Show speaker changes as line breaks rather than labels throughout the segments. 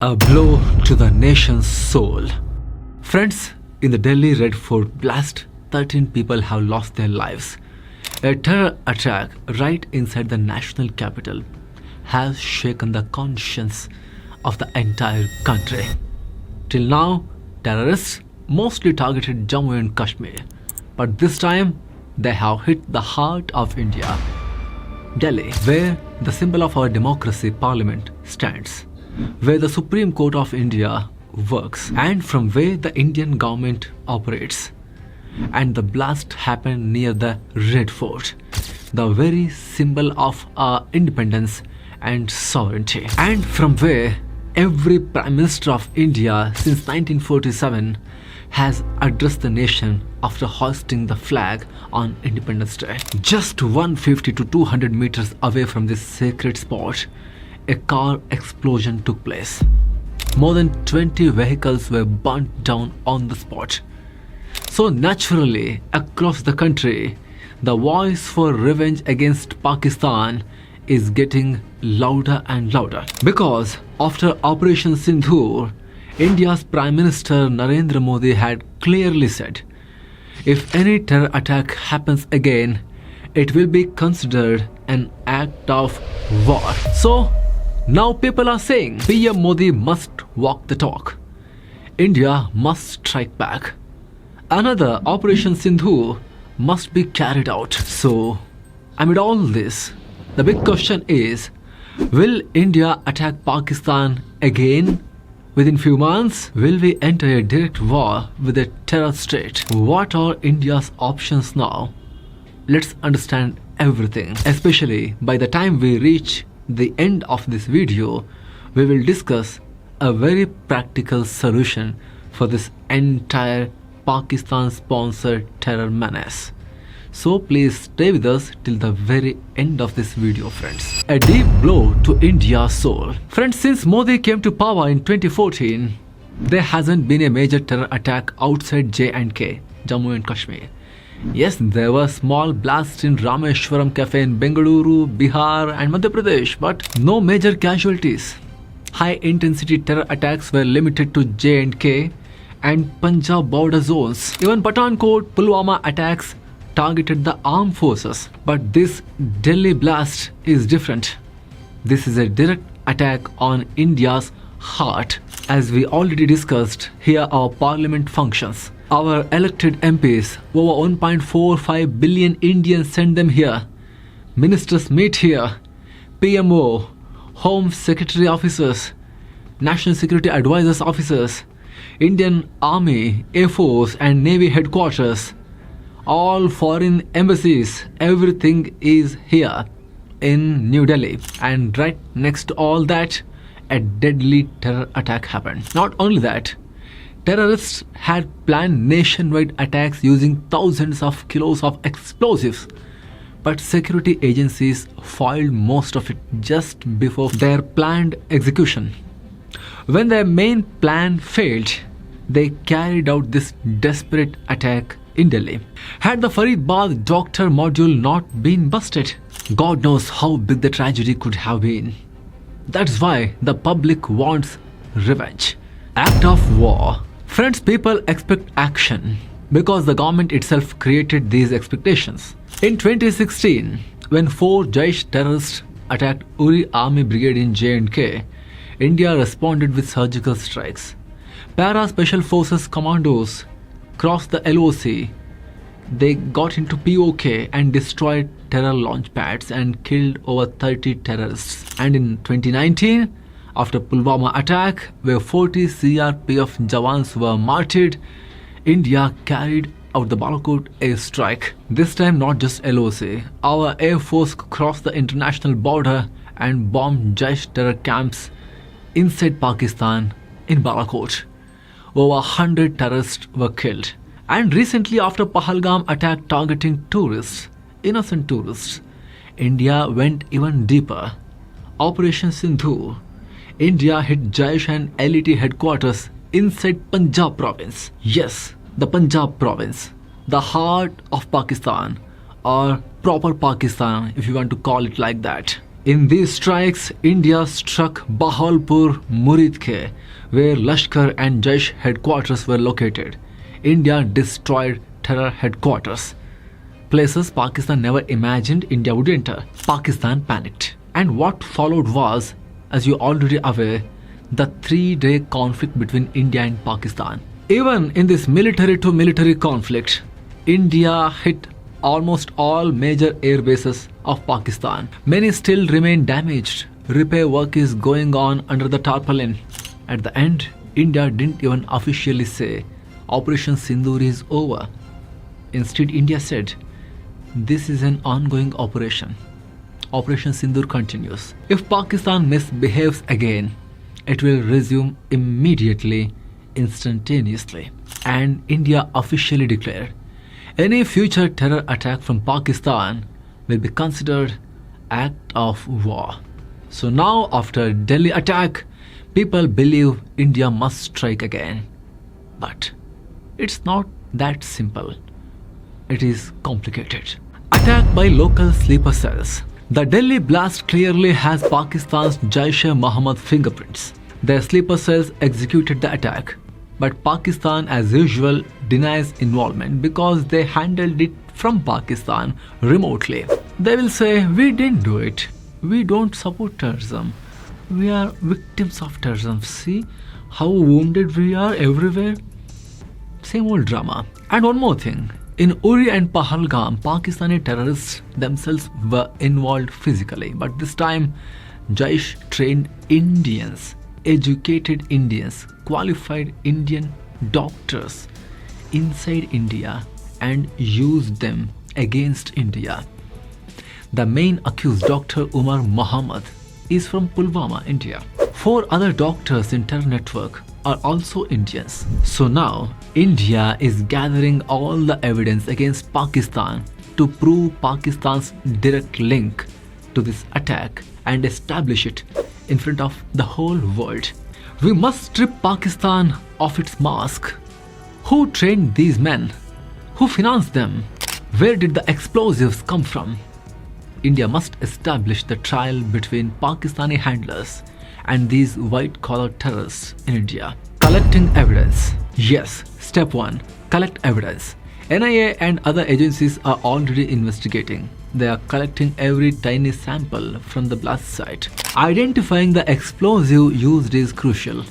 A blow to the nation's soul. Friends, in the Delhi Red Fort blast, 13 people have lost their lives. A terror attack right inside the national capital has shaken the conscience of the entire country. Till now, terrorists mostly targeted Jammu and Kashmir, but this time they have hit the heart of India, Delhi, where the symbol of our democracy, Parliament, stands, where the Supreme Court of India works, and from where the Indian government operates. And the blast happened near the Red Fort, the very symbol of our independence and sovereignty, and from where every Prime Minister of India since 1947 has addressed the nation after hoisting the flag on Independence Day. Just 150 to 200 meters away from this sacred spot, a car explosion took place. More than 20 vehicles were burnt down on the spot. So naturally, across the country, the voice for revenge against Pakistan is getting louder and louder. Because after Operation Sindoor, India's Prime Minister Narendra Modi had clearly said, if any terror attack happens again, it will be considered an act of war. So now people are saying PM Modi must walk the talk. India must strike back. Another Operation Sindoor must be carried out. So amid all this, the big question is, will India attack Pakistan again within few months? Will we enter a direct war with a terror state? What are India's options now? Let's understand everything. Especially by the time we reach the end of this video, we will discuss a very practical solution for this entire Pakistan-sponsored terror menace. So please stay with us till the very end of this video, friends. A deep blow to India's soul. Friends, since Modi came to power in 2014, there hasn't been a major terror attack outside J&K, Jammu and Kashmir. Yes, there were small blasts in Rameshwaram Cafe in Bengaluru, Bihar and Madhya Pradesh, but no major casualties. High-intensity terror attacks were limited to J&K and Punjab border zones. Even Pathankot, Pulwama attacks targeted the armed forces. But this Delhi blast is different. This is a direct attack on India's heart. As we already discussed, here our parliament functions. Our elected MPs, over 1.45 billion Indians send them here. Ministers meet here. PMO, Home Secretary officers, National Security Advisors officers, Indian Army, Air Force and Navy headquarters, all foreign embassies, everything is here in New Delhi. And right next to all that, a deadly terror attack happened. Not only that, terrorists had planned nationwide attacks using thousands of kilos of explosives, but security agencies foiled most of it just before their planned execution. When their main plan failed, they carried out this desperate attack in Delhi. Had the Faridabad doctor module not been busted, God knows how big the tragedy could have been. That's why the public wants revenge. Act of war. Friends, people expect action because the government itself created these expectations. In 2016, when 4 Jaish terrorists attacked Uri Army Brigade in J&K, India responded with surgical strikes. Para Special Forces commandos crossed the LOC. They got into POK and destroyed terror launch pads and killed over 30 terrorists. And in 2019, after Pulwama attack, where 40 CRPF Jawans were martyred, India carried out the Balakot airstrike. This time not just LOC. Our Air Force crossed the international border and bombed Jaish terror camps inside Pakistan in Balakot. Over 100 terrorists were killed. And recently, after Pahalgam attack targeting tourists, innocent tourists, India went even deeper. Operation Sindoor. India hit Jaish and LET headquarters inside Punjab province. Yes, the Punjab province, the heart of Pakistan, or proper Pakistan if you want to call it like that. In these strikes, India struck Bahalpur, Muridke, where Lashkar and Jaish headquarters were located. India destroyed terror headquarters, places Pakistan never imagined India would enter. Pakistan panicked. And what followed was, as you're already aware, the 3-day conflict between India and Pakistan. Even in this military to military conflict, India hit almost all major air bases of Pakistan. Many still remain damaged. Repair work is going on under the tarpaulin. At the end, India didn't even officially say Operation Sindoor is over. Instead, India said, this is an ongoing operation. Operation Sindoor continues. If Pakistan misbehaves again, it will resume immediately, instantaneously. And India officially declared, any future terror attack from Pakistan will be considered act of war. So now, after Delhi attack, people believe India must strike again. But it's not that simple. It is complicated. Attack by local sleeper cells. The Delhi blast clearly has Pakistan's Jaish-e-Mohammed fingerprints. Their sleeper cells executed the attack. But Pakistan, as usual, denies involvement because they handled it from Pakistan remotely. They will say, we didn't do it. We don't support terrorism. We are victims of terrorism. See how wounded we are everywhere? Same old drama. And one more thing. In Uri and Pahalgam, Pakistani terrorists themselves were involved physically. But this time, Jaish trained Indians, educated Indians, qualified Indian doctors inside India and used them against India. The main accused, Dr. Umar Muhammad, is from Pulwama, India. 4 other doctors in terror network are also Indians. So now, India is gathering all the evidence against Pakistan to prove Pakistan's direct link to this attack and establish it in front of the whole world. We must strip Pakistan of its mask. Who trained these men? Who financed them? Where did the explosives come from? India must establish the trial between Pakistani handlers and these white-collar terrorists in India. Collecting evidence. Yes, step 1. Collect evidence. NIA and other agencies are already investigating. They are collecting every tiny sample from the blast site. Identifying the explosive used is crucial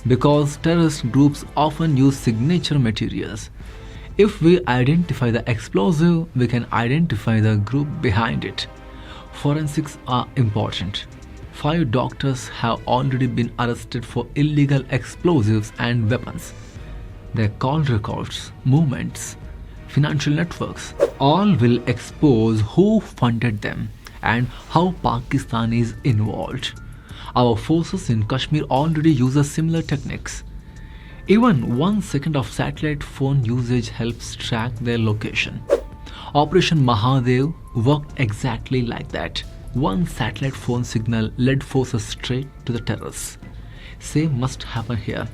because terrorist groups often use signature materials. If we identify the explosive, we can identify the group behind it. Forensics are important. 5 doctors have already been arrested for illegal explosives and weapons. Their call records, movements, financial networks, all will expose who funded them and how Pakistan is involved. Our forces in Kashmir already use similar techniques. Even 1 second of satellite phone usage helps track their location. Operation Mahadev worked exactly like that. 1 satellite phone signal led forces straight to the terrorists. Same must happen here.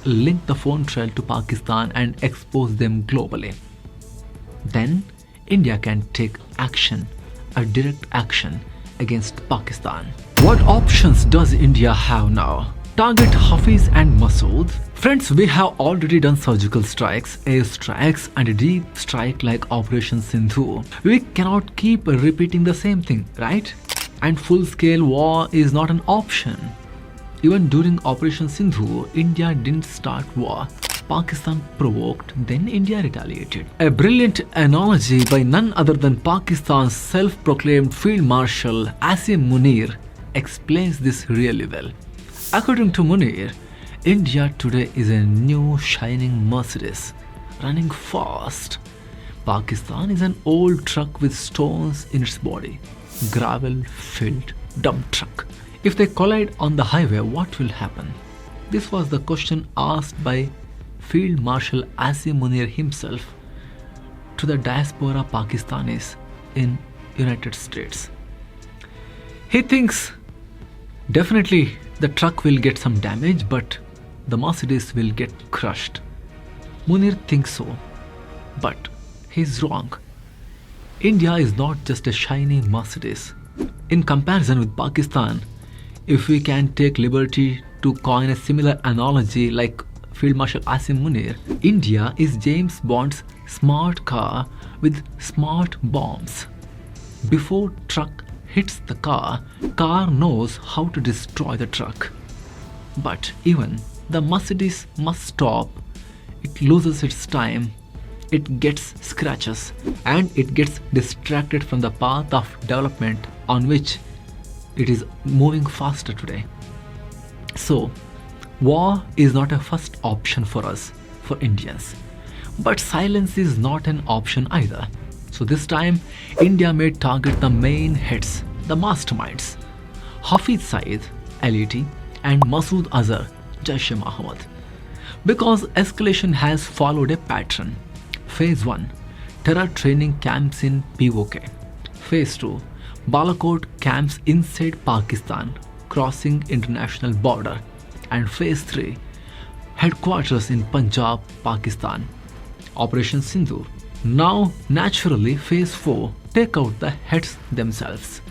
Link the phone trail to Pakistan and expose them globally. Then India can take action, a direct action against Pakistan. What options does India have now? Target Hafiz and Masood. Friends, we have already done surgical strikes, air strikes and a deep strike like Operation Sindoor. We cannot keep repeating the same thing, right? And full-scale war is not an option. Even during Operation Sindoor, India didn't start war. Pakistan provoked, then India retaliated. A brilliant analogy by none other than Pakistan's self-proclaimed Field Marshal Asim Munir explains this really well. According to Munir, India today is a new shining Mercedes, running fast. Pakistan is an old truck with stones in its body, gravel-filled dump truck. If they collide on the highway, what will happen? This was the question asked by Field Marshal Asim Munir himself to the diaspora Pakistanis in United States. He thinks definitely the truck will get some damage, but the Mercedes will get crushed. Munir thinks so, but he's wrong. India is not just a shiny Mercedes. In comparison with Pakistan, if we can take liberty to coin a similar analogy like Field Marshal Asim Munir, India is James Bond's smart car with smart bombs. Before truck hits the car knows how to destroy the truck. But even the Mercedes must stop. It loses its time, it gets scratches, and it gets distracted from the path of development on which it is moving faster today. So, war is not a first option for us, for Indians. But silence is not an option either. So this time, India may target the main heads, the masterminds, Hafiz Saeed, LET, and Masood Azhar, Jaish-e-Mohammed. Because escalation has followed a pattern. Phase 1, terror training camps in POK. Phase 2, Balakot camps inside Pakistan, crossing international border. And Phase 3, headquarters in Punjab, Pakistan. Operation Sindoor. Now, naturally, Phase 4, take out the heads themselves.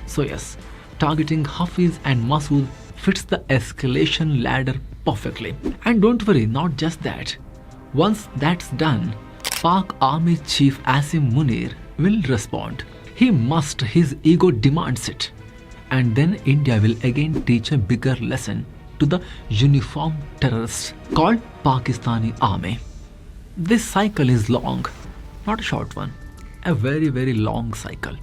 So yes, targeting Hafiz and Masood fits the escalation ladder perfectly. And don't worry, not just that. Once that's done, Pak Army Chief Asim Munir will respond. He must, his ego demands it. And then India will again teach a bigger lesson to the uniformed terrorists called Pakistani Army. This cycle is long, not a short one, a very, very long cycle.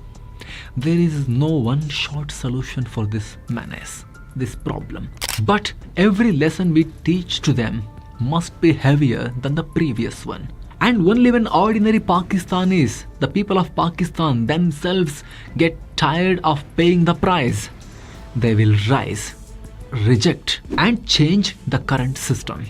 There is no one short solution for this menace, this problem. But every lesson we teach to them must be heavier than the previous one. And only when ordinary Pakistanis, the people of Pakistan themselves, get tired of paying the price, they will rise, reject, and change the current system.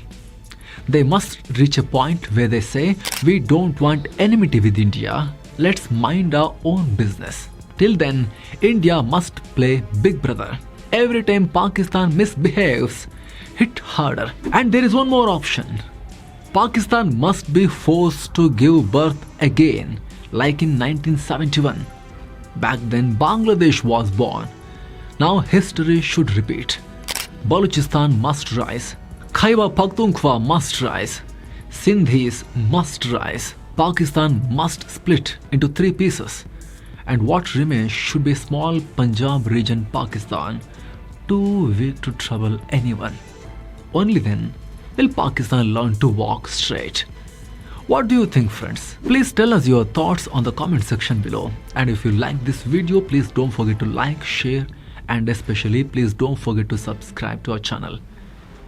They must reach a point where they say, we don't want enmity with India, let's mind our own business. Till then, India must play big brother. Every time Pakistan misbehaves, hit harder. And there is one more option. Pakistan must be forced to give birth again, like in 1971. Back then, Bangladesh was born. Now history should repeat. Balochistan must rise. Khyber Pakhtunkhwa must rise. Sindhis must rise. Pakistan must split into 3 pieces. And what remains should be small Punjab region Pakistan, too weak to trouble anyone. Only then will Pakistan learn to walk straight. What do you think, friends? Please tell us your thoughts on the comment section below. And if you like this video, please don't forget to like, share, and especially please don't forget to subscribe to our channel.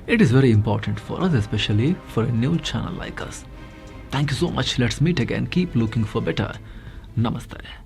It is very important for us, especially for a new channel like us. Thank you so much. Let's meet again. Keep looking for better. Namaste.